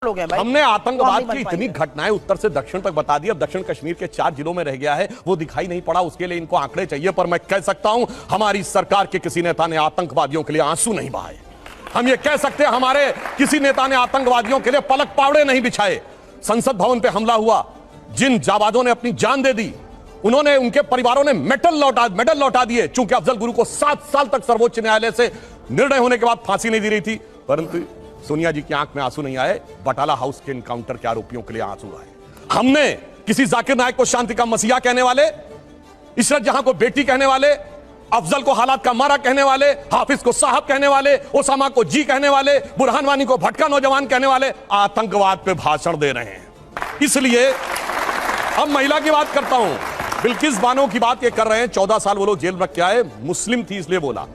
लोग हैं भाई। हमने आतंकवाद की इतनी घटनाएं उत्तर से दक्षिण तक बता दी, अब दक्षिण कश्मीर के 4 जिलों में रह गया है, वो दिखाई नहीं पड़ा। उसके लिए इनको आंकड़े चाहिए, पर मैं कह सकता हूं हमारी सरकार के किसी नेता ने आतंकवादियों के लिए आंसू नहीं बहाए। हम ये कह सकते हैं हमारे किसी नेता ने आतंकवादियों के लिए पलक पावड़े नहीं बिछाए। संसद भवन पे हमला हुआ, जिन जाबाजों ने अपनी जान दे दी, उन्होंने, उनके परिवारों ने मेडल लौटा दिए। चूंकि अफजल गुरु को 7 साल तक सर्वोच्च न्यायालय से निर्णय होने के बाद फांसी नहीं दी रही थी, परंतु सोनिया जी की आंख में आंसू नहीं आए, बटाला हाउस के एनकाउंटर के आरोपियों के लिए आंसू आए। हमने किसी जाकिर नायक को शांति का मसीहा कहने वाले, इशरत जहां को बेटी कहने वाले, अफजल को हालात का मारा कहने वाले, हाफिज को साहब कहने वाले, ओसामा को जी कहने वाले, बुरहान वानी को भटका नौजवान कहने वाले आतंकवाद पे भाषण दे रहे हैं। इसलिए अब महिला की बात करता हूं। बिल्किस बानो की बात ये कर रहे हैं, 14 साल वो लोग जेल रख के आए, मुस्लिम थी इसलिए बोला।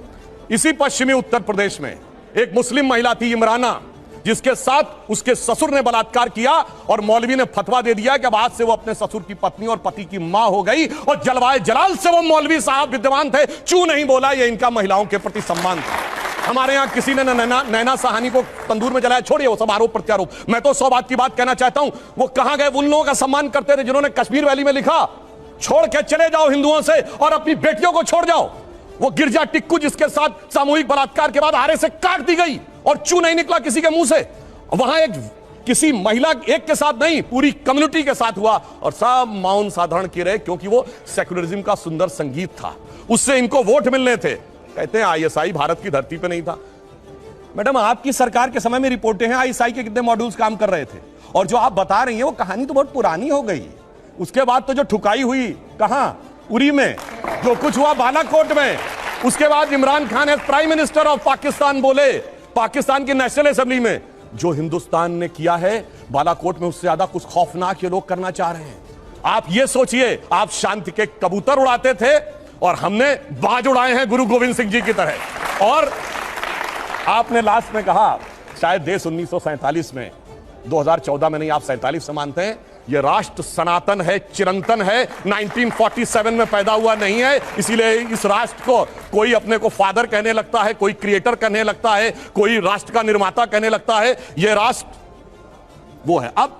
इसी पश्चिमी उत्तर प्रदेश में एक मुस्लिम महिला थी इमराना, जिसके साथ उसके ससुर ने बलात्कार किया और मौलवी ने फतवा दे दिया कि अब आज से वो अपने ससुर की पत्नी और पति की मां हो गई। और जलवाए जलाल से वो मौलवी साहब विद्यमान थे, चू नहीं बोला। ये इनका महिलाओं के प्रति सम्मान था। हमारे यहां किसी ने नैना साहनी को तंदूर में जलाया, छोड़िए वो सब आरोप प्रत्यारोप। मैं तो 100 बात की बात कहना चाहता हूं, वो कहां गए उन लोगों का सम्मान करते थे जिन्होंने कश्मीर वैली में लिखा, छोड़ के चले जाओ हिंदुओं से और अपनी बेटियों को छोड़ जाओ। वो गिरजा टिक्कू जिसके साथ सामूहिक बलात्कार के बाद हारे से काट दी गई और चू नहीं निकला किसी के मुंह से। वहां एक किसी महिला एक के साथ नहीं, पूरी कम्युनिटी के साथ हुआ और सब मौन साधारण किए रहे, क्योंकि वो सेक्युलरिज्म का सुंदर संगीत था, उससे इनको वोट मिलने थे। कहते हैं आईएसआई भारत की धरती पे नहीं था। मैडम, आपकी सरकार के समय में रिपोर्टें हैं आईएसआई के कितने मॉड्यूल्स काम कर रहे थे, और जो आप बता रही हैं वो कहानी तो बहुत पुरानी हो गई। उसके बाद तो जो ठुकाई हुई कहां, उरी में, जो कुछ हुआ बालाकोट में, उसके बाद Imran Khan as prime minister of Pakistan बोले पाकिस्तान की नेशनल असेंबली में, जो हिंदुस्तान ने किया है बालाकोट में उससे ज्यादा कुछ खौफनाक ये लोग करना चाह रहे हैं। आप ये सोचिए, आप शांति के कबूतर उड़ाते थे और हमने बाज उड़ाए हैं गुरु गोविंद सिंह जी की तरह। और आपने लास्ट में कहा शायद देश 1947 में, 2014 में नहीं, आप 47 से मानते हैं, यह राष्ट्र सनातन है, चिरंतन है, 1947 में पैदा हुआ नहीं है। इसीलिए इस राष्ट्र को कोई अपने को फादर कहने लगता है, कोई क्रिएटर कहने लगता है, कोई राष्ट्र का निर्माता कहने लगता है। यह राष्ट्र वो है। अब